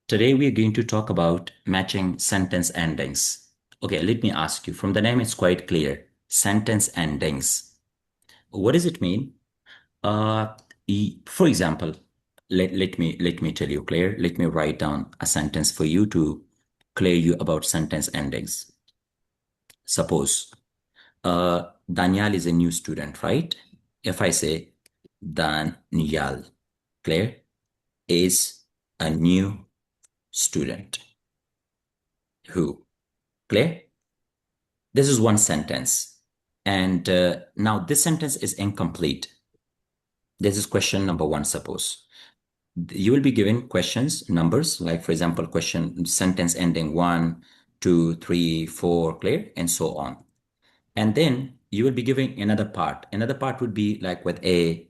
Today we are going to talk about matching sentence endings. Okay, let me ask you, from the name it's quite clear. Sentence endings. What does it mean? Uh, for example, let me tell you, Claire, let me write down a sentence for you to clear you about sentence endings. Suppose Daniel is a new student, right? If I say Daniel, Claire, is a new student. Who? Clear? This is one sentence. And now this sentence is incomplete. This is question number one, suppose. You will be given questions, numbers, like for example, question, sentence ending 1, 2, 3, 4, clear, and so on. And then you will be given another part. Another part would be like with A,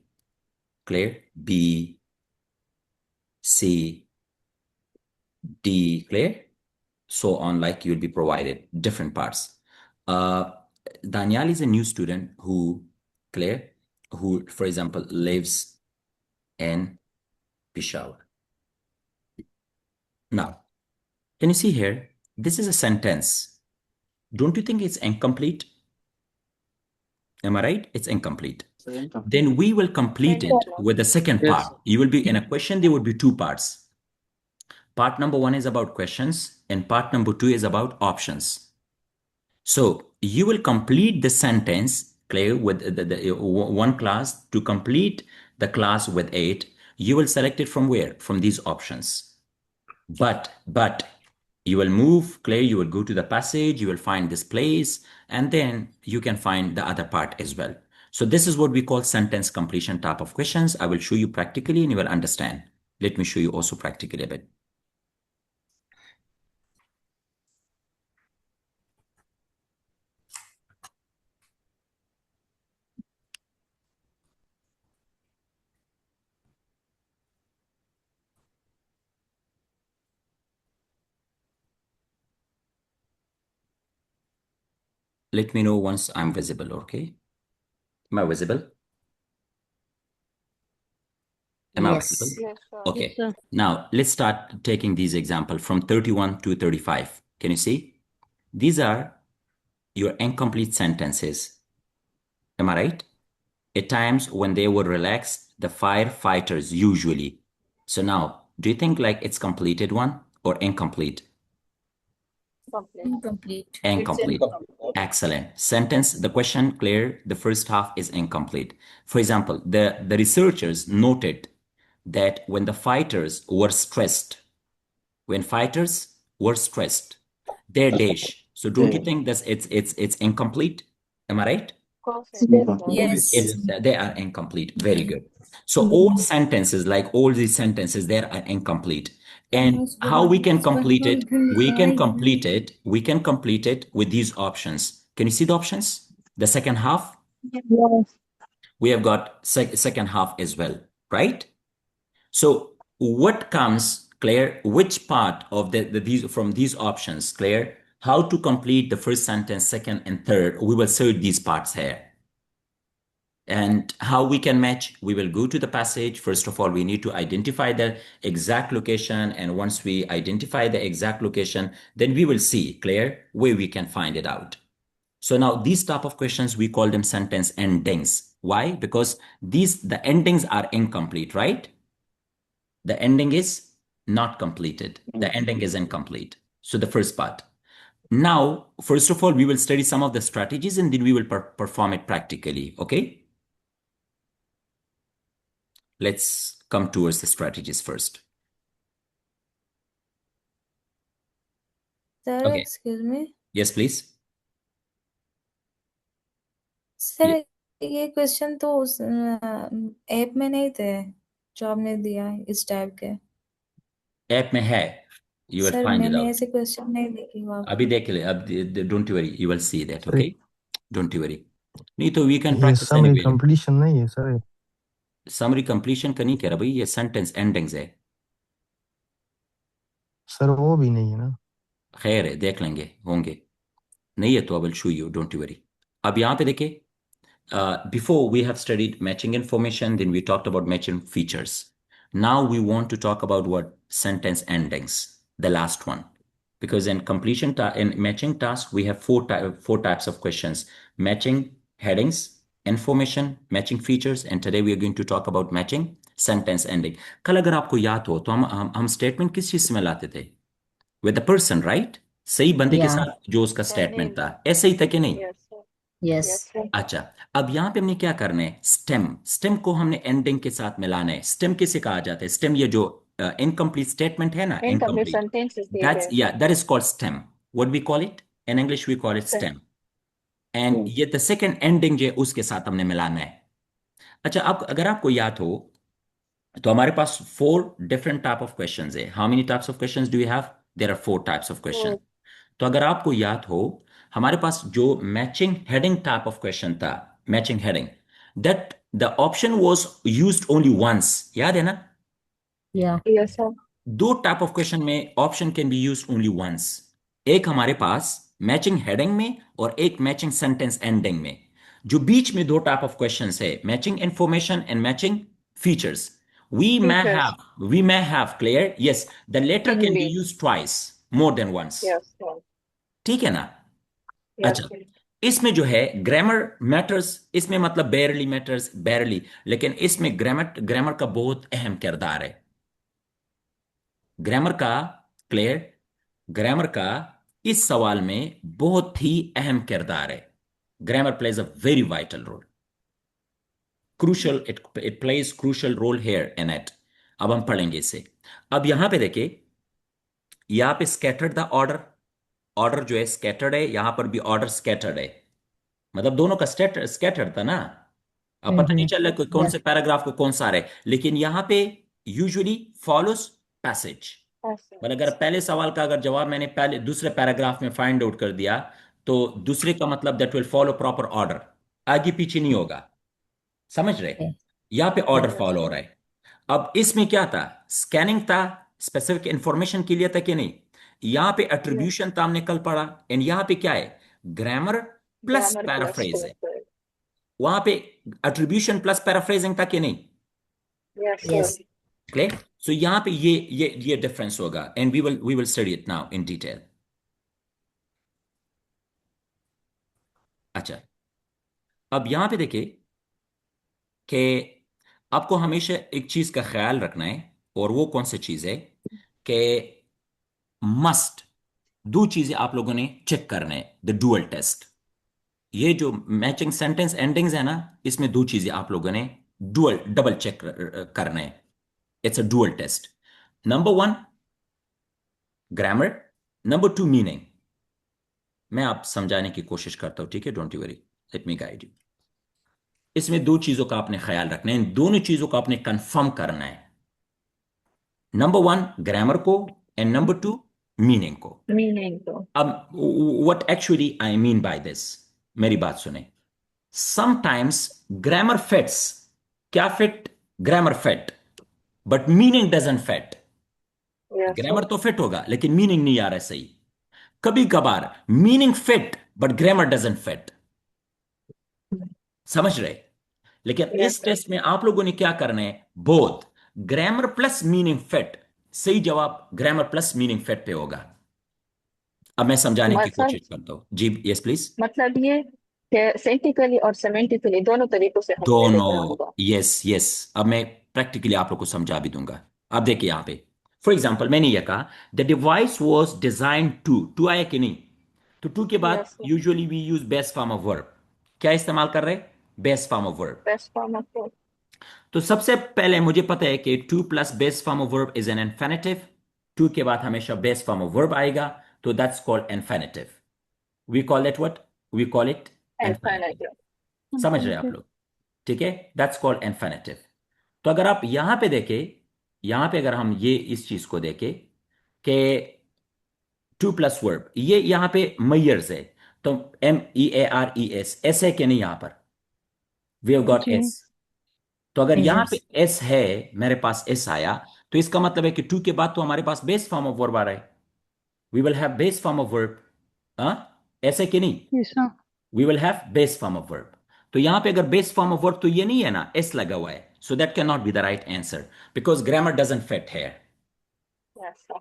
clear, B, C, D, clear, so on, like you will be provided different parts. Uh, Daniel is a new student who, Claire, who, for example, lives in Peshawar. Now, can you see here? This is a sentence. Don't you think it's incomplete? Am I right? It's incomplete. Then we will complete it with the second part. You will be in a question, there would be two parts. Part number one is about questions, and part number two is about options. So you will complete the sentence, Claire, with the one class. To complete the class with 8, you will select it from where? From these options. But you will move, Claire, you will go to the passage, you will find this place, and then you can find the other part as well. So this is what we call sentence completion type of questions. I will show you practically and you will understand. Let me show you also practically a bit. Let me know once I'm visible, okay? Am I visible? Am I Yes. visible? Yes, sir. Okay. Yes, sir. Now let's start taking these examples from 31 to 35. Can you see? These are your incomplete sentences. Am I right? At times when they were relaxed, the firefighters usually. So now, do you think like it's completed one or incomplete? Complete. Incomplete. Incomplete. Excellent. Sentence, the question clear, the first half is incomplete. For example, the researchers noted that when fighters were stressed, their dish. So don't you think that it's incomplete? Am I right? Of course, it is, sir. Yes. They are incomplete. Very good. So all sentences, like all these sentences, they are incomplete. And how we can complete it? We can complete it with these options. Can you see the options? The second half, Yes. we have got second half as well, right? So what comes, Claire? Which part of these from these options, Claire? How to complete the first sentence, second, and third? We will search these parts here. And how we can match? We will go to the passage. First of all, we need to identify the exact location. And once we identify the exact location, then we will see, Claire, where we can find it out. So now these type of questions, we call them sentence endings. Why? Because the endings are incomplete, right? The ending is not completed. The ending is incomplete. So the first part. Now, first of all, we will study some of the strategies and then we will perform it practically. Okay? Let's come towards the strategies first. Sir, Okay. excuse me. Yes, please. Sir ये question तो उस app में नहीं थे जो आपने दिया इस टाइप के ऐप में है. You will sir find it मैंने out. ऐसे क्वेश्चन नहीं देखे वहाँ अभी पे देख ले. अब don't worry. You will see that. Okay? Don't worry. नहीं तो we can ये practice समरी anyway. कंप्लीशन नहीं है सर. Summary completion का नहीं कह रहा भाई, ये sentence endings है. सर वो भी नहीं है ना. खैर है, देख लेंगे, होंगे. नहीं है तो I will show you. Don't worry. अब यहाँ पे देखिए, before we have studied matching information, then we talked about matching features. Now we want to talk about what sentence endings, the last one. Because in in matching task, we have four types of questions: matching headings, information, matching features, and today we are going to talk about matching sentence ending. कल अगर आपको याद हो तो हम statement किस चीज में लाते थे? With the person, right? सही बंदे के Yeah. साथ जो उसका The स्टेटमेंट name. था, ऐसे ही था कि नहीं? Yes, sir. Yes. Yes, sir. अच्छा, अब यहां पे हमने क्या करना है? स्टेम को हमने एंडिंग के साथ मिलाना है। स्टेम किसे कहा जाता है? स्टेम, ये जो इनकम्प्लीट स्टेटमेंट है ना, Incomplete इनकम्प्लीट, sentences दिए दैट्स गए हैं। That is called stem. What we call it in English? We call it Stem. Stem. And ये द सेकंड एंडिंग जो है उसके साथ हमने मिलाना है। अच्छा, अब अगर आपको याद हो तो हमारे पास 4 डिफरेंट टाइप ऑफ क्वेश्चंस है। How many types of questions do you have? There are 4 types of question. So, तो अगर आपको याद हो, हमारे पास जो matching heading type of question था, matching heading, that the option was used only once, याद है ना? Yeah. yes, sir. 2 type of question में option can be used only once. एक हमारे पास मैचिंग हेडिंग में और एक मैचिंग सेंटेंस एंडिंग में। जो बीच में 2 टाइप ऑफ क्वेश्चंस है, matching information and matching features, Features we may have clear, yes, the latter can can be be. used twice, more than once. Yes, sir. ठीक है ना? Yes, अच्छा, sir. इसमें जो है ग्रामर मैटर्स, इसमें मतलब बेरली मैटर्स, बेरली, लेकिन इसमें ग्रामर का बहुत अहम किरदार है। ग्रामर का, क्लियर, ग्रामर का इस सवाल में बहुत ही अहम किरदार है। Grammar plays a very vital role, crucial, it plays crucial role here in it. अब हम पढ़ेंगे इसे। अब यहां पे देखिए, यहां पे स्कैटर्ड द ऑर्डर, ऑर्डर जो है स्कैटर्ड है, यहां पर भी ऑर्डर स्कैटर्ड है, मतलब दोनों का स्कैटर्ड था ना। अब पता नहीं चल रहा कि कौन Yeah. से पैराग्राफ को कौन सा आ रहा है, लेकिन यहां पे usually follows passage. Yes, sir. मतलब अगर पहले सवाल का अगर जवाब मैंने पहले दूसरे पैराग्राफ में फाइंड आउट कर दिया, तो दूसरे का मतलब that will follow proper order, आगे पीछे नहीं होगा। समझ रहे? Yeah. यहां पे ऑर्डर Yes, फॉलो हो sir. रहा है। अब इसमें क्या था? स्कैनिंग था, स्पेसिफिक इंफॉर्मेशन के लिए था कि नहीं? यहां पे Yes. एट्रीब्यूशन था, हमने कल पढ़ा। एंड यहां पे क्या है? Grammar plus Grammar plus paraphrase है। filter. वहां पे एट्रीब्यूशन प्लस पैराफ्रेजिंग था कि नहीं? Yes, sir. Yes. Clear? So यहां पे ये डिफरेंस होगा, and we will study it now in detail. अच्छा, अब यहां पे देखिए कि आपको हमेशा एक चीज का ख्याल रखना है, और वो कौन सी चीज है? कि मस्ट, 2 चीजें आप लोगों ने चेक करना है, द डुअल टेस्ट। ये जो मैचिंग सेंटेंस एंडिंग्स है ना, इसमें 2 चीजें आप लोगों ने डबल चेक करना है। It's a dual test. Number 1 grammar, number 2 meaning. मैं आप समझाने की कोशिश करता हूं, ठीक है? Don't you worry, let me guide you. इसमें 2 चीजों का आपने ख्याल रखना है, इन दोनों चीजों को आपने कंफर्म करना है। नंबर 1 ग्रामर को, एंड नंबर 2 मीनिंग को। Meaning to. अब what actually I mean by this, मेरी बात सुने। समटाइम्स ग्रामर फिट्स, क्या fit? Grammar fit, but meaning doesn't fit. Yes, sir. Grammar तो फिट होगा लेकिन मीनिंग नहीं आ रहा है सही। कभी कभार meaning fit but grammar doesn't fit. समझ रहे? लेकिन Yes, इस sir. टेस्ट में आप लोगों ने क्या करना है? Both grammar plus meaning fit. सही जवाब ग्रामर प्लस मीनिंग फिट पे होगा। अब मैं समझाने की मतलब कोशिश करता हूं जी। Yes please. मतलब ये कि सेंटिकली और सेमेंटिकली दोनों तरीकों से हमें देखना दोनों, होगा। Yes yes. अब मैं प्रैक्टिकली आप लोग को समझा भी दूंगा। अब देखिए यहां पे, फॉर एग्जाम्पल मैंने ये कहा the device was design to आया कि नहीं? तो टू के बाद Yes, sir. Usually we use best form of verb. क्या इस्तेमाल कर रहे हैं? Best form of verb. Best form of verb. तो सबसे पहले मुझे पता है कि to plus best form of verb is an infinitive. To के बाद हमेशा बेस्ट फॉर्म ऑफ वर्ब आएगा, तो that's called infinitive. We call it what? We call it infinitive. Infinitive. समझ रहे हैं आप लोग? ठीक है, दैट्स कॉल्ड इन्फिनिटिव। तो अगर आप यहां पे देखें, यहां पे अगर हम ये इस चीज को देखें कि टू प्लस वर्ब, ये यहां पे मैयर्स है, तो MEARES, एस है कि नहीं? यहां पर we have got G. S. तो अगर यहां पे Yes. एस है, मेरे पास एस आया, तो इसका मतलब है कि टू के बाद तो हमारे पास बेस फॉर्म ऑफ वर्ब आ रहा है। We will have base form of verb. हाँ, ऐसे कि नहीं? Yes, sir. We will have base form of verb. तो यहां पे अगर बेस फॉर्म ऑफ वर्ब, तो ये नहीं है ना एस लगा हुआ है, So that cannot be the right answer because grammar doesn't fit here. Yes, sir.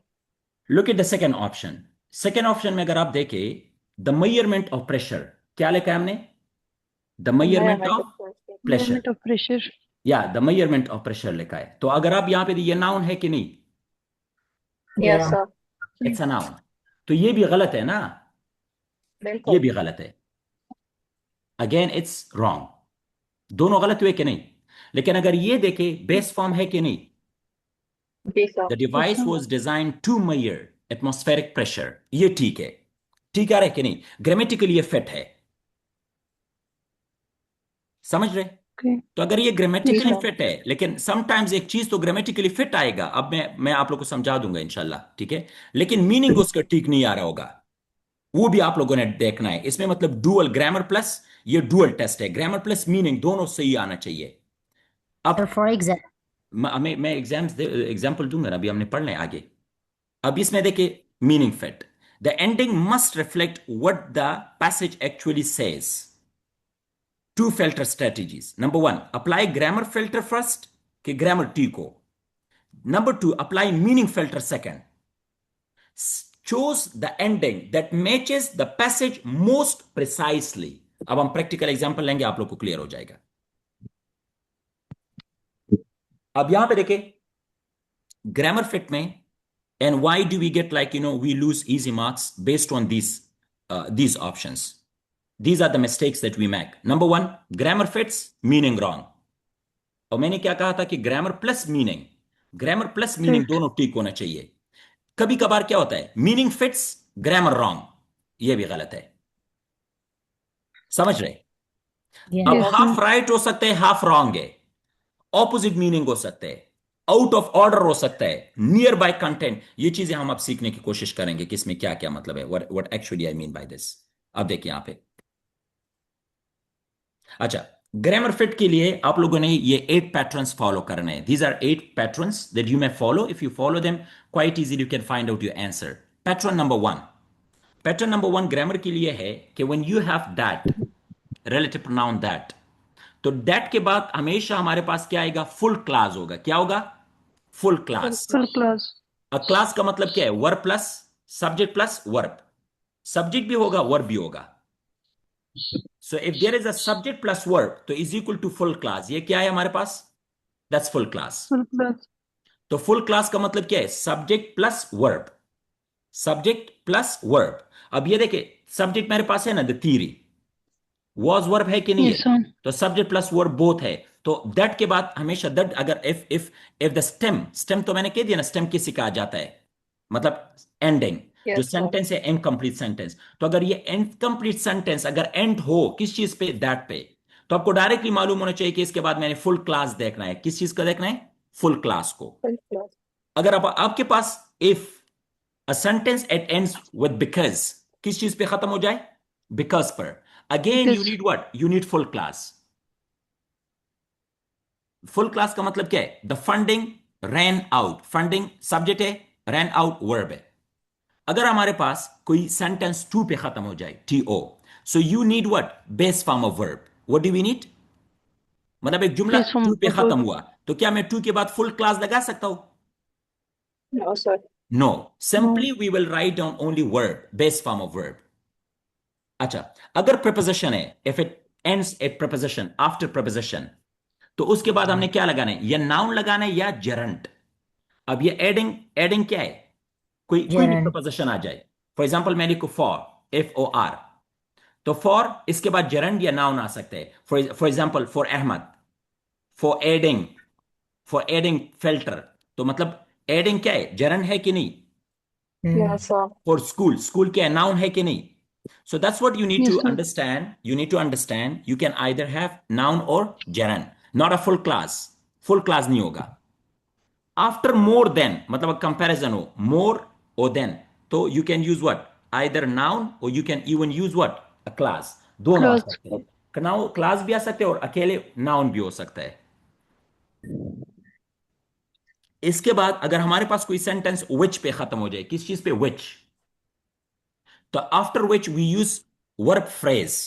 Look at the second option. Second option में अगर आप देखें, the measurement of pressure, क्या लिखा है हमने? The measurement Measurement of of pressure. pressure. Measurement of pressure. या the measurement of pressure लिखा है. तो अगर आप यहाँ पे ये noun है कि नहीं? Yes, sir. It's a noun. तो ये भी गलत है ना? ये बिल्कुल भी गलत है. Again, it's wrong. दोनों गलत हुए कि नहीं? लेकिन अगर ये देखें बेस फॉर्म है कि नहीं? जी sir. The device was designed to measure atmospheric pressure. ये ठीक है. ठीक आ रहा है कि नहीं? ग्रामेटिकली ये फिट है. समझ रहे? Okay. तो अगर ये ग्रामेटिकली sir. फिट है, लेकिन समटाइम्स एक चीज तो ग्रामेटिकली फिट आएगा. अब मैं आप लोग को समझा दूंगा इंशाल्लाह, ठीक है? लेकिन मीनिंग उसका ठीक नहीं आ रहा होगा. वो भी आप लोगों ने देखना है. इसमें मतलब डुअल ग्रामर प्लस ये डुअल टेस्ट है. ग्रामर प्लस मीनिंग दोनों सही आना चाहिए. अब फॉर एग्जाम्पल मैं एग्जाम्पल दूंगा ना, अभी हमने पढ़ना है आगे. अब इसमें देखिए meaning fit. The ending must reflect what the passage actually says. Two filter strategies. Number one, apply grammar filter first, कि grammar T को. Number two, apply meaning filter second. Choose the ending that matches the passage most precisely. अब हम practical example लेंगे, आप लोग को clear हो जाएगा. अब यहां पे देखिए grammar fit में, and why do we get we lose easy marks based on these options. These are the mistakes that we make. Number one, grammar fits, meaning wrong. और मैंने क्या कहा था कि grammar plus meaning दोनों ठीक होना चाहिए. कभी कभार क्या होता है, meaning fits, grammar wrong. ये भी गलत है. समझ रहे? अब half right हो सकते हैं, half wrong है. Opposite meaning हो सकते हैं, out of order हो सकता है, nearby content. ये चीजें हम अब सीखने की कोशिश करेंगे कि इसमें क्या क्या मतलब है. What actually I mean by this. अब देखिए यहां पे. अच्छा, ग्रामर फिट के लिए आप लोगों ने ये 8 पैटर्न्स फॉलो करने हैं. These are 8 patterns that you may follow. If you follow them quite easily you can find out your answer. Pattern number 1 grammar के लिए है कि when you have that relative pronoun that, तो that के बाद हमेशा हमारे पास क्या आएगा, फुल क्लास होगा. क्या होगा? Full class. Full clause. Class का मतलब क्या है? Verb plus subject plus verb. Subject भी होगा, वर्ब भी होगा. So if there is a subject plus verb, तो is equal to full class. ये क्या है हमारे पास? That's full class. Full clause. तो full class का मतलब क्या है? Subject plus verb. Subject plus verb. अब ये देखिए subject मेरे पास है ना, the theory. Was verb है कि नहीं Yes, है? sir. तो subject plus verb both है. तो that के बाद हमेशा that, अगर if the stem तो मैंने कह दिया ना, stem किसी कहा जाता है, मतलब ending. जो Yes, sir. सेंटेंस है इनकम्प्लीट सेंटेंस. तो अगर ये इनकम्प्लीट सेंटेंस अगर एंड हो किस चीज पे, दैट पे, तो आपको डायरेक्टली मालूम होना चाहिए कि इसके बाद मैंने फुल क्लास देखना है. किस चीज का देखना है? फुल क्लास को. Full clause. अगर आपके पास if a sentence at ends with because, किस चीज पे खत्म हो जाए? बिकॉज पर. Again you Because. Need what? You need full class. Full clause का मतलब क्या है? The funding ran out. Funding subject है, रैन आउट वर्ब है. अगर हमारे पास कोई सेंटेंस टू पे खत्म हो जाए, TO, so you need what? Base form of verb. What do we need? मतलब एक जुमला Base form टू पे of खत्म verb. हुआ, तो क्या मैं टू के बाद फुल क्लास लगा सकता हूं? No, sir. No. Simply we will write down only verb, base form of verb. अच्छा, अगर प्रपोजिशन है, if it ends at preposition, after preposition, तो उसके बाद हमने क्या लगाना है? या नाउन लगाना है या जेरंट. अब ये एडिंग क्या है? कोई भी Gerund. प्रपोजिशन आ जाए. फॉर एग्जाम्पल मैं लिखूं फॉर, FOR, तो फॉर इसके बाद जेरंड या नाउन आ सकते हैं. For example for Ahmad, for adding filter, तो मतलब एडिंग क्या है? जेरंड है कि नहीं? Yes, sir. फॉर स्कूल क्या है? नाउन है कि नहीं? So that's what you need Yes, to sir. understand. You need to understand. You can either have noun or gerund, not a full class. Full class नहीं होगा. After more than, मतलब comparison हो, more or than, तो you can use what? Either noun or you can even use what? A class. दोनों आ Clause. सकते हैं. Class भी आ सकते हैं और अकेले नाउन भी हो सकता है. इसके बाद अगर हमारे पास कोई सेंटेंस which पे खत्म हो जाए, किस चीज पे? which, तो after which we use verb phrase.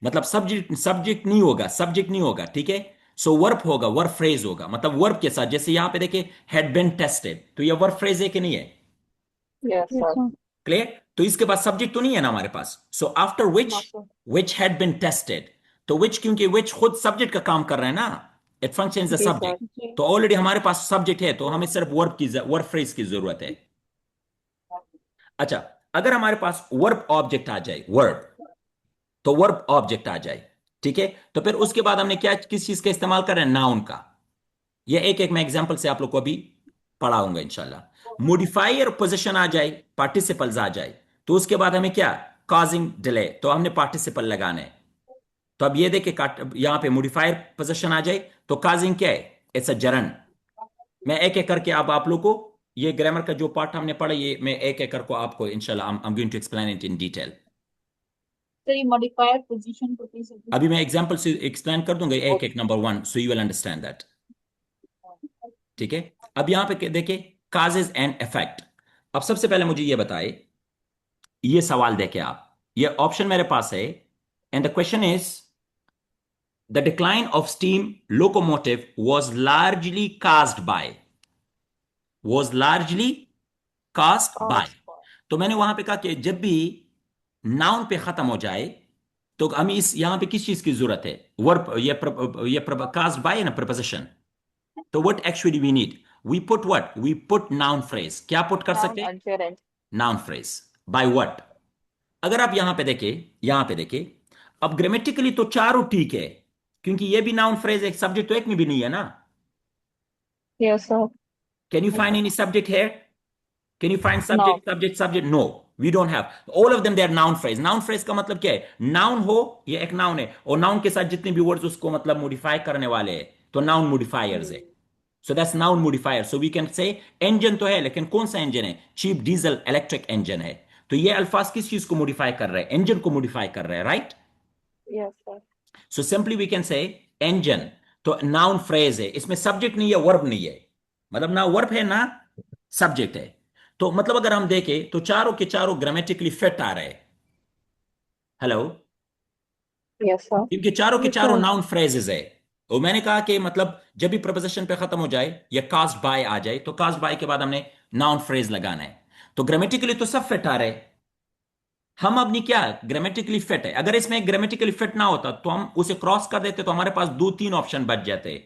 मतलब सब्जेक्ट नहीं होगा, ठीक है? सो वर्ब होगा, वर्ब फ्रेज होगा, मतलब वर्ब के साथ। जैसे यहां पे देखिए हैड बीन टेस्टेड, तो ये वर्ब फ्रेज है कि नहीं है? Yes, Yes, sir. sir. Clear? तो इसके बाद सब्जेक्ट तो नहीं है ना हमारे पास। So after which, No, sir. Which had been tested, तो विच, क्योंकि विच खुद सब्जेक्ट का काम कर रहा है ना, इट फंक्शन एज अ जी सब्जेक्ट। सर। तो ऑलरेडी हमारे पास सब्जेक्ट है, तो हमें सिर्फ वर्ब फ्रेज की जरूरत है। अच्छा, अगर हमारे पास वर्ब ऑब्जेक्ट आ जाए, वर्ब, तो वर्ब ऑब्जेक्ट आ जाए, ठीक है, तो फिर उसके बाद हमने क्या, किस चीज का इस्तेमाल कर रहे हैं? नाउन का। ये एक एक मैं एग्जांपल से आप लोग को अभी पढ़ाऊंगा इंशाल्लाह। मोडिफायर पोजीशन आ जाए, पार्टिसिपल्स आ जाए, तो उसके बाद हमें क्या, काजिंग डिले, तो हमने पार्टिसिपल लगाना है। तो अब ये देखिए, यहां पे मोडिफायर पोजीशन आ जाए तो काजिंग क्या है? इट्स अ जरन। मैं एक एक करके अब आप लोग को, ये ग्रामर का जो पार्ट हमने पढ़ा, ये मैं एक एक करके आपको इंशाल्लाह I am going to explain it in detail. So ये modifier position को please repeat. अभी मैं एग्जांपल से एक्सप्लेन कर दूंगा एक एक, number one, so you will understand that. ठीक है, अब यहां पे देखिए, काजेज एंड इफेक्ट। अब सबसे पहले मुझे ये बताए, ये सवाल देखे आप, ये ऑप्शन मेरे पास है, and the question is, the decline of steam locomotive was largely caused by। तो मैंने वहां पे कहा कि जब भी नाउन पे खत्म हो जाए, तो हमें इस यहां पे किस चीज की जरूरत है? वर्ब, ये कास्ट बाय है ना, प्रपोजिशन। तो what actually we need, we put noun phrase. क्या पुट कर सकते Noun हैं? and gerund. Noun phrase. By what? अगर आप यहां पे देखिए, अब ग्रामेटिकली तो चारों ठीक है, क्योंकि ये भी नाउन फ्रेज है, सब्जेक्ट तो एक में भी नहीं है ना। Yes, sir. Can you find any subject है? Can you find No. subject? No, we don't have. All of them, they are noun phrase. Noun phrase का मतलब क्या है? Noun हो, ये एक noun है, और noun के साथ जितने भी words उसको मतलब modify करने वाले हैं, तो noun modifiers है। So that's noun modifier. So we can say engine तो है, लेकिन कौन सा engine है? Cheap diesel electric engine है। तो ये अल्फाज किस चीज को modify कर रहे हैं? Engine को modify कर रहे हैं, right? Yes, sir. So simply we can say engine। तो noun phrase है, इसमें subject नहीं है, verb नहीं है, मतलब ना verb है ना सब्जेक्ट है। तो मतलब अगर हम देखें तो चारों के चारों ग्रामेटिकली फिट आ रहे हैं। हेलो? Yes, sir. क्योंकि चारों के Yes, चारों sir. नाउन फ्रेजेस है। और मैंने कहा कि मतलब जब भी प्रपोजिशन पे खत्म हो जाए या कास्ट बाय आ जाए, तो कास्ट बाय के बाद हमने नाउन फ्रेज लगाना है। तो ग्रामेटिकली तो सब फिट आ रहे हैं। हम अब नहीं, क्या ग्रामेटिकली फिट है, अगर इसमें ग्रामेटिकली फिट ना होता तो हम उसे क्रॉस कर देते, तो हमारे पास दो तीन ऑप्शन बच जाते।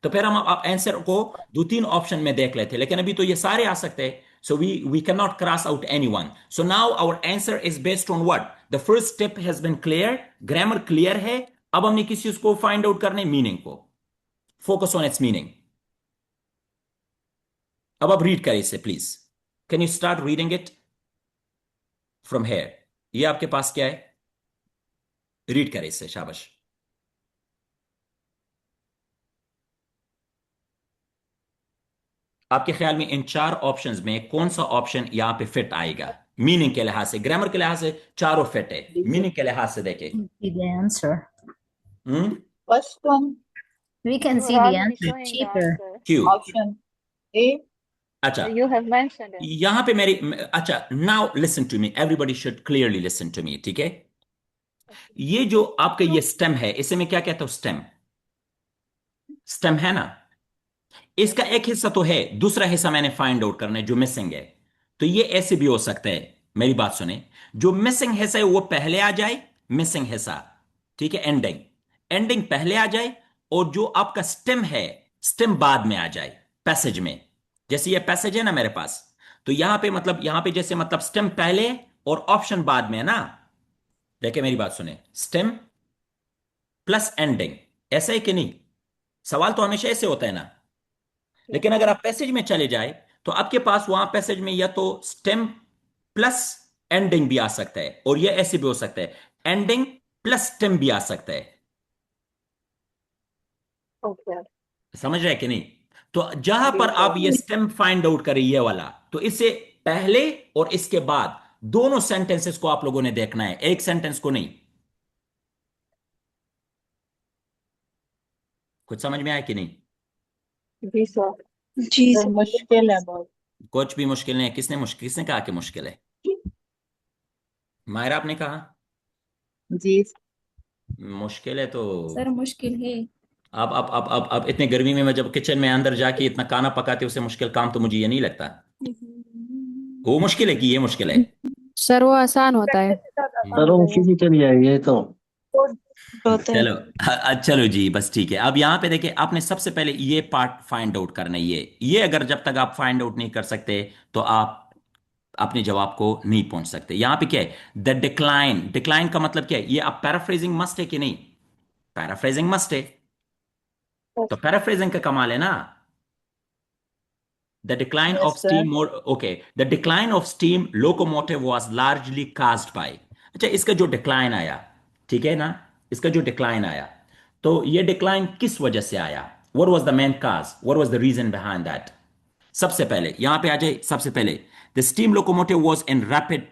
तो फिर हम आंसर को दो तीन ऑप्शन में देख लेते, लेकिन अभी तो ये सारे आ सकते हैं। So we can not cross out any one. So now our answer is based on what? The first step has been clear, grammar clear है। अब हमने किस चीज को फाइंड आउट करने? मीनिंग को। Focus on its meaning. अब आप रीड करें इसे please. Can you start reading it from here? ये आपके पास क्या है? रीड करें इसे, शाबाश। आपके ख्याल में इन चार ऑप्शंस में कौन सा ऑप्शन यहां पे फिट आएगा? मीनिंग के लिहाज से, ग्रामर के लिहाज से चारों फिट है, मीनिंग के लिहाज से देखे। See the answer. Hmm? First one, We can You see are the already answer. showing the Cheaper. answer. क्यों? option A. अच्छा, You have mentioned it. यहां पे मेरी, अच्छा, now listen to me, everybody should clearly listen to me, ठीक है? ये जो आपका ये स्टेम है, इसे मैं क्या कहता हूं? स्टेम। स्टेम है ना, इसका एक हिस्सा तो है, दूसरा हिस्सा मैंने फाइंड आउट करना है जो मिसिंग है। तो ये ऐसे भी हो सकता है, मेरी बात सुने, जो मिसिंग हिस्सा है वो पहले आ जाए, मिसिंग हिस्सा, ठीक है, एंडिंग, एंडिंग पहले आ जाए, और जो आपका स्टेम है, स्टेम बाद में आ जाए, पैसेज में। जैसे ये पैसेज है ना मेरे पास, तो यहां पे मतलब, यहां पे जैसे मतलब स्टेम पहले और ऑप्शन बाद में है ना। देखिए मेरी बात सुने, स्टेम प्लस एंडिंग, ऐसा है कि नहीं? सवाल तो हमेशा ऐसे होता है ना। Yes, लेकिन अगर sir. आप पैसेज में चले जाए, तो आपके पास वहां पैसेज में या तो स्टेम प्लस एंडिंग भी आ सकता है, और ये ऐसे भी हो सकता है, एंडिंग प्लस स्टेम भी आ सकता है। Okay. समझ रहे हैं कि नहीं? तो जहां जी पर आप सर. ये स्टेम फाइंड आउट करें, ये वाला, तो इससे पहले और इसके बाद दोनों सेंटेंसेस को आप लोगों ने देखना है, एक सेंटेंस को नहीं। कुछ समझ में आया कि नहीं? जी सर. जी तो सर. मुश्किल है बहुत. कुछ भी मुश्किल नहीं है। किसने कहा कि मुश्किल है? मायरा, आपने कहा जी. मुश्किल है तो सर मुश्किल है. अब इतने गर्मी में मैं जब किचन में अंदर जाके इतना खाना पकाते उससे मुश्किल काम तो मुझे ये नहीं लगता। वो मुश्किल है कि ये मुश्किल है? सर वो आसान होता है। सर वो फिजिकली है ये तो। होता है। चलो चलो जी, बस ठीक है। अब यहाँ पे देखिए, आपने सबसे पहले ये पार्ट फाइंड आउट करना है। ये अगर जब तक आप फाइंड आउट नहीं कर सकते तो आप अपने जवाब को नहीं पहुंच सकते। यहाँ पे क्या है, द डिक्लाइन। डिक्लाइन का मतलब क्या है? ये आप पैराफ्रेजिंग मस्ट है कि नहीं? पैराफ्रेजिंग मस्ट है, तो पैराफ्रेजिंग का कमाल है ना। The decline Yes, of sir. steam more, okay, the decline of steam locomotive was largely caused by। अच्छा, इसका जो डिक्लाइन आया, ठीक है ना, इसका जो डिक्लाइन आया, तो ये डिक्लाइन किस वजह से आया? What was the main cause? What was the reason behind that? सबसे पहले यहां पे आ जाए। सबसे पहले, the steam locomotive was in rapid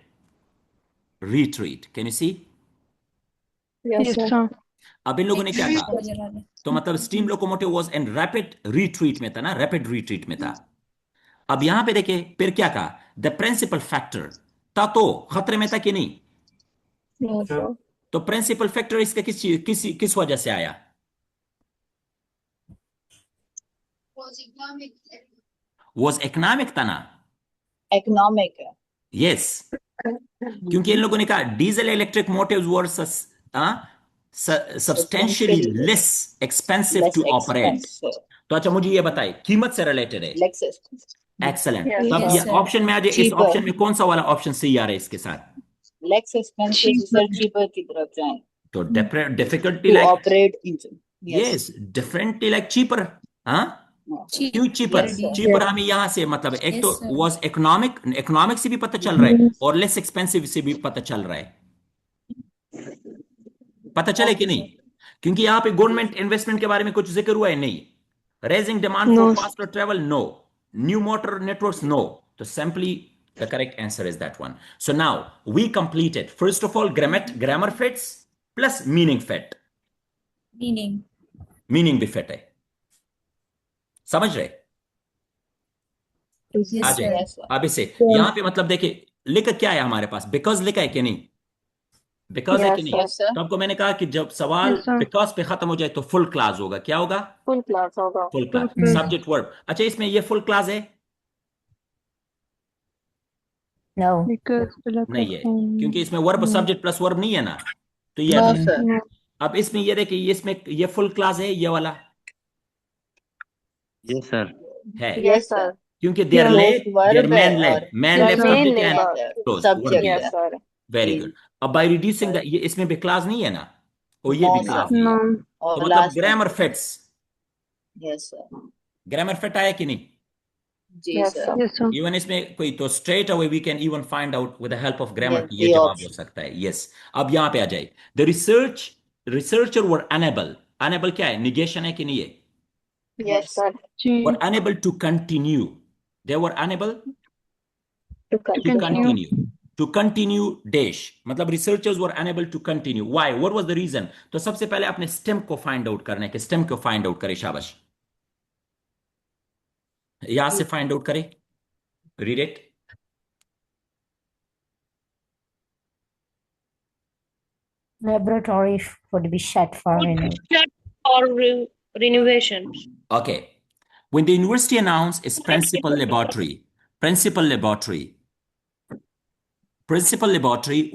retreat, can you see? Yes, sir. sir. अब इन लोगों ने क्या कहा? नजर आ रहा है। तो मतलब steam locomotive was in rapid retreat में था ना, रैपिड रिट्रीट में था। अब यहां पे देखिए फिर क्या कहा, द प्रिंसिपल फैक्टर था, तो खतरे में था कि नहीं? No, sir. तो प्रिंसिपल फैक्टर इसका किस वजह से आया? वाज इकोनॉमिक था ना? Economic है। यस, क्योंकि इन लोगों ने कहा diesel electric motives were substantially less expensive Less to operate. expensive। तो अच्छा, मुझे ये बताइए, कीमत से रिलेटेड है। Less expensive। एक्सेलेंट। Yes, तो अब Yes, ये sir. ऑप्शन में आ जाए, इस Cheaper। ऑप्शन में कौन सा वाला ऑप्शन सही आ रहा है इसके साथ? Less expensive से cheaper की तरफ जाएं। तो difficulty To like, operate engine। Yes। Yes, differently like cheaper. हाँ, Cheap. क्यों चीपर? Yes, sir। चीपर हमें यहां से मतलब एक Yes, तो sir. वाज इकोनॉमिक, इकोनॉमिक से भी पता चल रहा है और लेस एक्सपेंसिव से भी पता चल रहा है। पता चले कि नहीं? क्योंकि यहां पे गवर्नमेंट इन्वेस्टमेंट के बारे में कुछ जिक्र हुआ है नहीं। Raising demand for faster travel, no. New motor networks, no. तो simply the correct answer is that one. So now we completed, first of all, grammar fits plus meaning fit। Meaning. Meaning भी fit है, समझ रहे? Yes, आ sir. जाए। Yes, sir। अब इसे यहां पे मतलब देखिए, लिखा क्या है हमारे पास? बिकॉज लिखा है कि नहीं? बिकॉज है कि नहीं? Yes, sir। तो आपको मैंने कहा कि जब सवाल Yes, sir। बिकॉज पे खत्म हो जाए तो फुल क्लास होगा। क्या होगा? Full class होगा। Full class, subject verb. अच्छा, इसमें ये फुल क्लास है? No. Because नहीं है, क्योंकि इसमें वर्ब सब्जेक्ट प्लस वर्ब नहीं है ना, तो ये No, अभी- sir। अब इसमें ये देखिए, इसमें ये फुल क्लास है, ये वाला ये सर। है, Yes, sir। क्योंकि there Yeah। Labour, Both verb there है मैन और labour, main Yes, labour sir। Subject Main है, labor। क्लोज वर्ब Subject भी है। Yes, sir. Very good. अब बाय रिड्यूसिंग द, ये इसमें भी क्लास नहीं है ना, और ये No, भी sir। क्लास नहीं है, No। तो और मतलब last ग्रामर में। Fits. Yes, sir। Grammar fit आया कि नहीं? जी Yes, sir। sir. Yes, sir। Even इसमें कोई तो straight away we can even find out with the help of grammar Yes, कि ये the जवाब हो option। सकता है। यस। अब यहां पे आ जाए, the researcher were enable. Enable क्या है? निगेशन है कि नहीं है? Yes, Yes। sir. जी। Were enable to continue, they were enable To to continue. continue, to continue dash, मतलब researchers were unable to continue, why, what was the reason? तो सबसे पहले अपने स्टेम को फाइंड आउट करना है कि स्टेम को फाइंड आउट करे। शाबाश, यहां से फाइंड आउट करे। Read it. Laboratory would be shut for renewal. Renovation. Okay, when the university announced its principal laboratory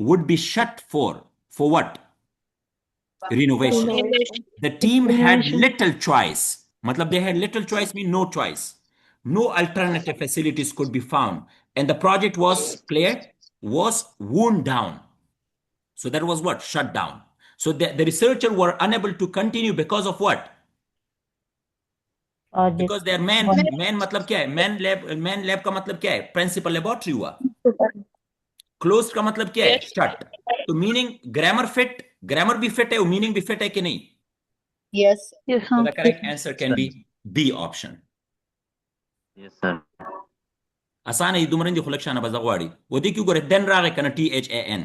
would be shut for what? Renovation. Renovation. The team had Renovation। little choice, मतलब they had little choice mean no choice. No alternative facilities could be found, and the project was wound down. So that was what? Shut down. So the researchers were unable to continue because of what? Project Because their man मतलब क्या है? man lab का मतलब क्या है? Principal laboratory हुआ। Closed का मतलब क्या है? Yes। Shut। तो मीनिंग ग्रामर फिट, ग्रामर भी फिट है और मीनिंग भी फिट है कि नहीं? Yes। Yes, So sir। the correct answer can be B option. Yes sir. आसान है, दुमरन दी खुलक शाना बज़गवाड़ी वो दी क्यों करे then रागे कना THAN।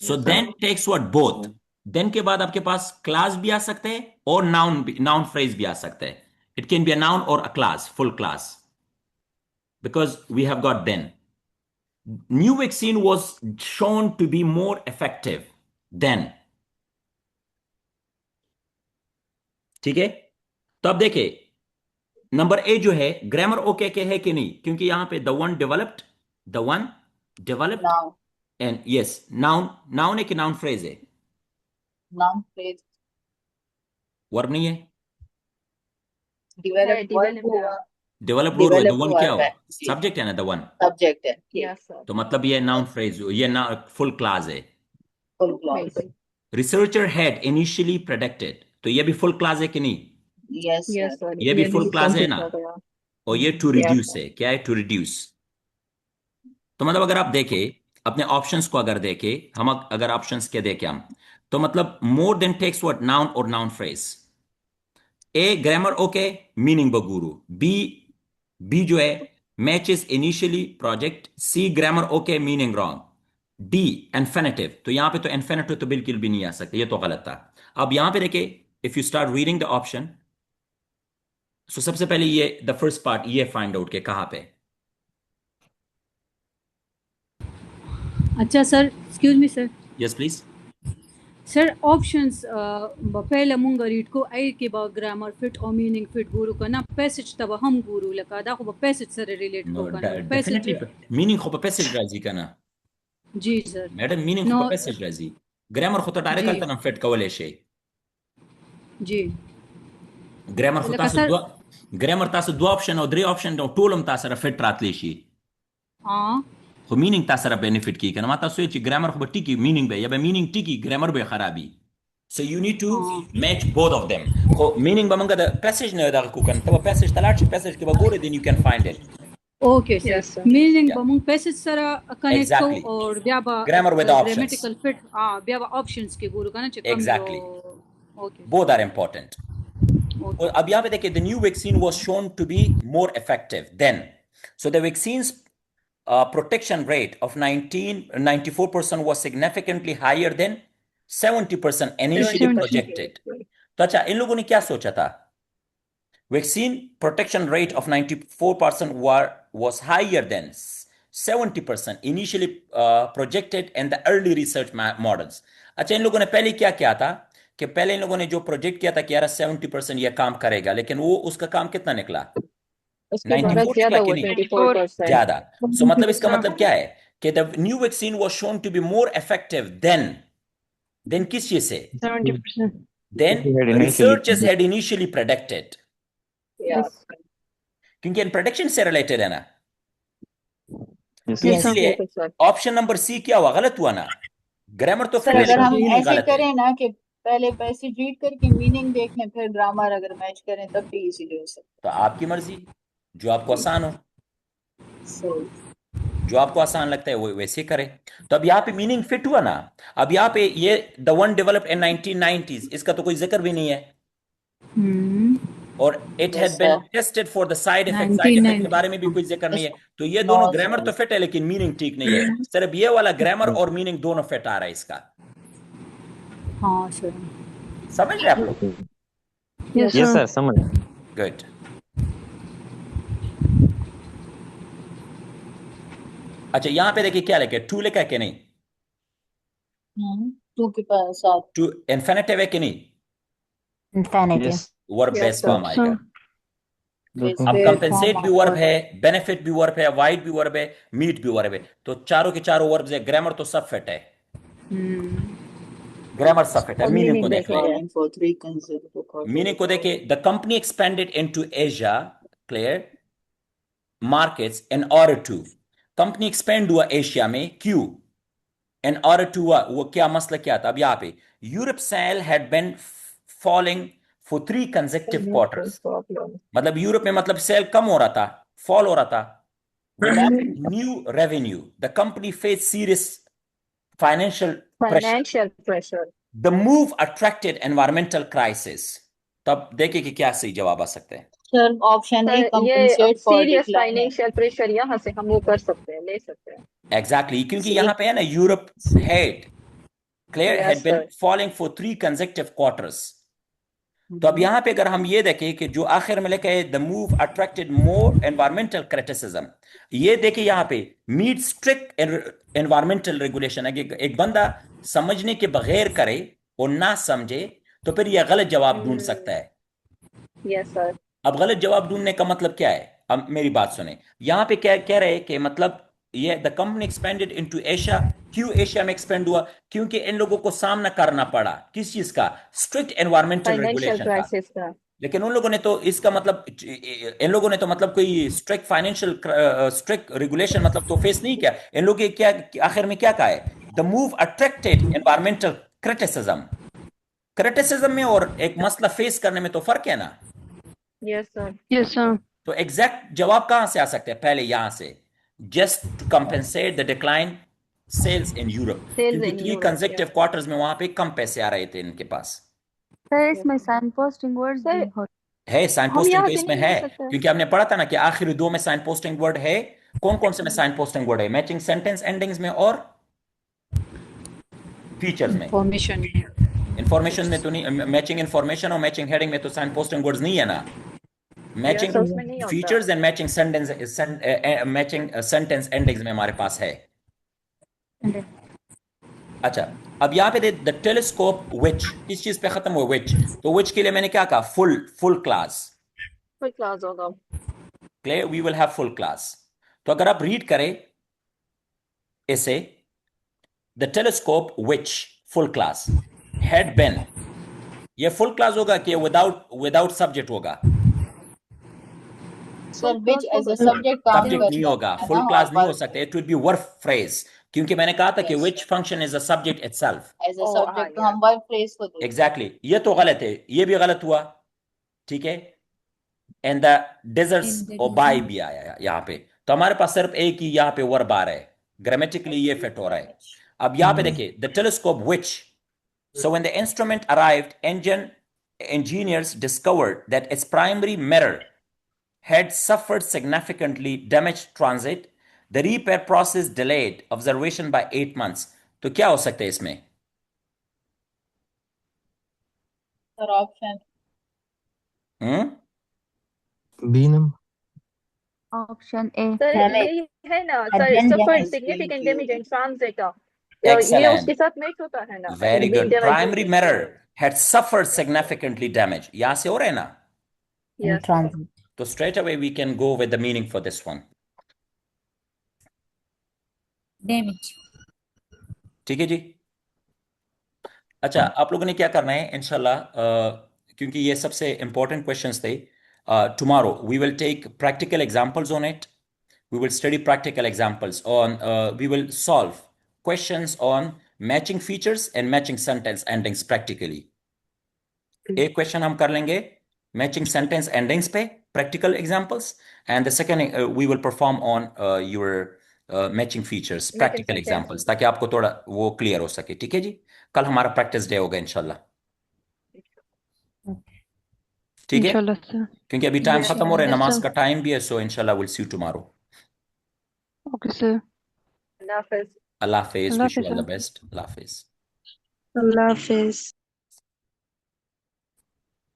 So Yes, sir। then takes what? Both। then के बाद आपके पास क्लास भी आ सकते हैं और नाउन फ्रेज भी आ सकते हैं। It can be a noun or a class, full class, because we have got then. New vaccine was shown to be more effective than ठीक है। तो अब देखिए नंबर ए जो है ग्रामर ओके के है कि नहीं, क्योंकि यहां पे the one developed Noun. And yes noun, noun है कि नाउन फ्रेज है, Noun phrase. वर्ब नहीं है। Develop verb develop हुआ. डेवलप वर्ब है, द Develop वन verb क्या हुआ, है. जी. सब्जेक्ट है ना, द वन। Subject है. Yes, sir. तो मतलब ये नाउन फ्रेज, ये ना फुल क्लास है। Full clause. बिल्कुल। रिसर्चर हैड इनिशियली प्रेडिक्टेड, तो ये भी फुल क्लास है कि नहीं, Yes, Yes, sir. sir. ये भी फुल भी क्लास है complete ना। हो गया। और ये टू Yes, रिड्यूस sir. है, क्या है, टू रिड्यूस। तो मतलब अगर आप देखें अपने ऑप्शंस को, अगर देखें हम, अगर ऑप्शंस के देखें हम, तो मतलब more than text word noun और noun phrase. A grammar okay, meaning बगुरु। बी जो है matches initially project. C grammar okay, meaning wrong. D infinitive, तो यहां पे तो इन्फिनेटिव तो बिल्कुल भी नहीं आ सकता, ये तो गलत था। अब यहां पे देखिए if you start reading the option, so सबसे पहले ये द फर्स्ट पार्ट ये फाइंड आउट के कहां पे। अच्छा sir, excuse me sir. Yes please. Sir options पहले मुंगा रीड को आई के बा ग्रामर फिट और मीनिंग फिट गुरु करना पैसेज तब हम गुरु लगा दा को पैसेज सर रिलेट नो को करना डेफिनेटली पैसेज। मीनिंग खो पैसेज राजी करना जी सर। मैडम, मीनिंग नो खो पैसेज राजी। ग्रामर खो तो डायरेक्ट जी अल्टरनेट फिट कवले शे। जी ग्रामर खो लका तासु सर। दो, ग्रामर तासु दो ऑप्शन और 3 ऑप्शन दो टोलम तासरा फिट रातलेशी। हाँ खो मीनिंग तासरा बेनिफिट की करना माता सोची ग्रामर खो टिकी मीनिंग बे, या बे मीनिंग टिकी ग्रामर बे खराबी। So you need to हाँ match both of them. So meaning bamanga the passage na da ku kan to passage talat passage ke ba gore then you can find it. Okay sir. Yes, sir. Meaning Yeah, बमुंग passage sir connect को exactly. और ब्याबा Grammar with the options. Grammatical fit हाँ ब्याबा options के गुरु करना चाहिए कम Exactly. जो। Okay Both are important. Okay और अब यहाँ पे देखिए the new vaccine was shown to be more effective then. So the vaccine's protection rate of 94% was significantly higher than 70% initially 70%. projected. तो अच्छा इन लोगों ने क्या सोचा था, vaccine protection rate of 94% was higher than 70% initially projected in the early research models. अच्छा इन लोगों ने पहले क्या किया था कि पहले इन लोगों ने जो प्रोजेक्ट किया था कि यार 70% ये काम करेगा, लेकिन वो उसका काम कितना निकला, उसके बाद 94 ज्यादा निकला कि हुआ नहीं, 24%। ज्यादा। सो मतलब इसका मतलब क्या है कि the new vaccine was shown to be more effective than किस चीज से, 70%. Than researchers had initially predicted, Yes. क्योंकि इन प्रेडिक्शन से रिलेटेड है ना। Yes, तो sir. Yes, sir. इसलिए बिल्कुल सर। ऑप्शन नंबर सी क्या हुआ, गलत हुआ ना। ग्रामर तो सर फिर अगर हम बिल्कुल ऐसे गलत है। करें ना कि पहले पैसेज रीड करके मीनिंग देख लें फिर ग्रामर अगर मैच करें तब भी इजीली हो सकता तो आपकी मर्जी, जो आपको आसान हो, है। So, जो आपको आसान लगता है वो वैसे करें। तो अब यहाँ पे मीनिंग फिट हुआ ना। अब यहाँ पे ये the one develop in 1990s, इसका तो कोई जिक्र भी नहीं है, और it had yes, been sir. Tested for the side effect, side effect के 1990 बारे में भी कोई जिक्र नहीं है। तो ये No, दोनों ग्रामर sir. तो फिट है लेकिन मीनिंग ठीक नहीं है, सिर्फ ये वाला ग्रामर और मीनिंग दोनों फिट आ रहा है इसका। हाँ सर। समझ रहे आप लोग? Yes, Yes, sir. sir. समझ। गुड। अच्छा यहाँ पे देखिए क्या लिखा है, टू लिखा है कि नहीं, टू के पास साथ टू इन्फिनेटिव है कि नहीं, Infinitive. Yes. Verb Yes, base sir. Form आएगा। बिल्कुल। अब Base कंपेंसेट form भी वर्ब आपका। है, बेनिफिट भी वर्ब है, वाइड भी वर्ब है, मीट भी वर्ब है, तो चारों के चारों वर्ब्स है, ग्रामर तो सब फिट है, ग्रामर सब फिट है। और मीनिंग को meaning देख ले, देखा जाए। Calling for 3 consecutive quarters. Meaning को देखे, the company expanded into Asia clear markets in order to, company expand हुआ एशिया में, क्यों, इन ऑर्डर टू हुआ, वो क्या मसला क्या था। अब यहाँ पे Europe sale had been falling for 3 consecutive quarters, Problem. मतलब यूरोप में मतलब सेल कम हो रहा था, फॉल हो रहा था, without new revenue the company faced serious financial pressure, Financial pressure. the move attracted environmental crisis। तब देखिए कि क्या सही जवाब आ सकते हैं। सर ऑप्शन ए सर ये कंपनसेट फॉर सीरियस डिक्लाइन है। फाइनेंशियल प्रेशर यहाँ से हम वो कर सकते हैं, ले सकते हैं। एग्जैक्टली क्योंकि सी यहाँ पे है ना Europe had clear Yes, had been sir. Falling for 3 consecutive quarters. तो अब यहाँ पे अगर हम ये देखें कि जो आखिर में लिखा है the move attracted more environmental criticism, ये देखिए यहाँ पे मीट स्ट्रिक्ट एनवायरमेंटल रेगुलेशन। एक बंदा समझने के बगैर करे और ना समझे तो फिर यह गलत जवाब ढूंढ सकता है। Yes sir. अब गलत जवाब ढूंढने का मतलब क्या है? अब मेरी बात सुने, यहाँ पे क्या कह रहे हैं कि मतलब ये the company expanded into Asia. क्यों एशिया में एक्सपेंड हुआ? क्योंकि इन लोगों को सामना करना पड़ा किस चीज का? स्ट्रिक्ट एनवायरमेंटल फाइनेंशियल रेगुलेशन का। क्राइसिस का। लेकिन उन लोगों ने तो इसका मतलब, इन लोगों ने तो मतलब कोई स्ट्रिक्ट फाइनेंशियल स्ट्रिक्ट रेगुलेशन मतलब तो फेस नहीं किया। इन लोगों के क्या आखिर में क्या कहा है? The move attracted environmental criticism. Criticism में और एक मसला फेस करने में तो फर्क है ना। Yes sir. Yes sir. तो एग्जैक्ट जवाब कहां से आ सकते हैं? पहले यहां से, just to compensate the decline sales in Europe, sales क्योंकि इन 3 यूरोप। कंसेक्टिव क्वार्टर्स में वहां पे कम पैसे आ रहे थे इनके पास। सर इसमें साइन पोस्टिंग वर्ड्स सर भी हो है साइन हम पोस्टिंग यहाँ तो से इसमें नहीं है, ले सकते। क्योंकि हमने पढ़ा था ना कि आखिरी 2 में साइन पोस्टिंग वर्ड है। कौन कौन से में साइन पोस्टिंग वर्ड है? मैचिंग सेंटेंस एंडिंग्स में और फीचर्स में। इंफॉर्मेशन इंफॉर्मेशन में तो नहीं, मैचिंग इंफॉर्मेशन और मैचिंग हेडिंग में तो साइन पोस्टिंग वर्ड्स नहीं है ना। मैचिंग यस उसमें नहीं होता। Features and matching sentence, matching sentence endings में हमारे पास है। अच्छा, अब यहाँ पे द टेलीस्कोप विच किस चीज पे खत्म हुआ? विच, तो विच के लिए मैंने क्या कहा? Full class. फुल क्लास होगा। Clear? We will have full class. तो अगर आप रीड करें इसे, the telescope which full class had been, ये फुल क्लास होगा कि विदाउट सब्जेक्ट होगा? Sir which as a subject काम सब्जेक्ट नहीं करता होगा, है फुल ना, और क्लास नहीं हो वर्ब सकता। It will be verb phrase, क्योंकि मैंने कहा था कि yes which function is a subject itself. As a oh हाँ सब्जेक्ट तो यार। हम वर्ब फ्रेज को देते हैं। एग्जैक्टली, ये तो गलत है, ये भी गलत हुआ। ठीक है, and the deserts In the और बाय desert. भी आया यहाँ पे, तो हमारे पास सिर्फ एक ही यहाँ पे वर्ब आ रहा है। ग्रामेटिकली ये फिट हो रहा है। अब यहाँ पे देखिए, the telescope which, so when the instrument arrived, engineers discovered that its primary mirror had suffered significantly damaged transit. The repair process delayed observation by 8 months. तो क्या हो सकता है इसमें? Sir option B number. Option A. Sir damage ये है ना had sir, been suffer damaged significant into damage in transit. ये Excellent. उसके साथ मैच होता है ना, Very being good. Damage. Primary mirror had suffered significantly damage. यहां से हो रहा है ना? In yes transit. तो straight away we can go with the meaning for this one. Damage. ठीक है जी। अच्छा, आप लोगों ने क्या करना है इंशाल्लाह, क्योंकि ये सबसे इंपॉर्टेंट क्वेश्चंस थे। Tomorrow we will take practical examples on it. We will study practical examples on, we will solve questions on matching features and matching sentence endings practically. एक क्वेश्चन हम कर लेंगे matching sentence endings पे practical examples, and the second we will perform on your matching features matching practical sentence. examples, ताकि आपको थोड़ा वो clear हो सके। ठीक है जी, कल हमारा प्रैक्टिस डे होगा इंशाल्लाह। ठीक है, इंशाल्लाह सर। क्योंकि अभी टाइम खत्म हो रहा है, Yes, नमाज sir. का टाइम भी है। सो इंशाल्लाह will see you tomorrow. Okay sir. Allah Hafiz. Allah Hafiz, Allah wish you Hafiz all sir. The best. Allah Hafiz. Allah Hafiz.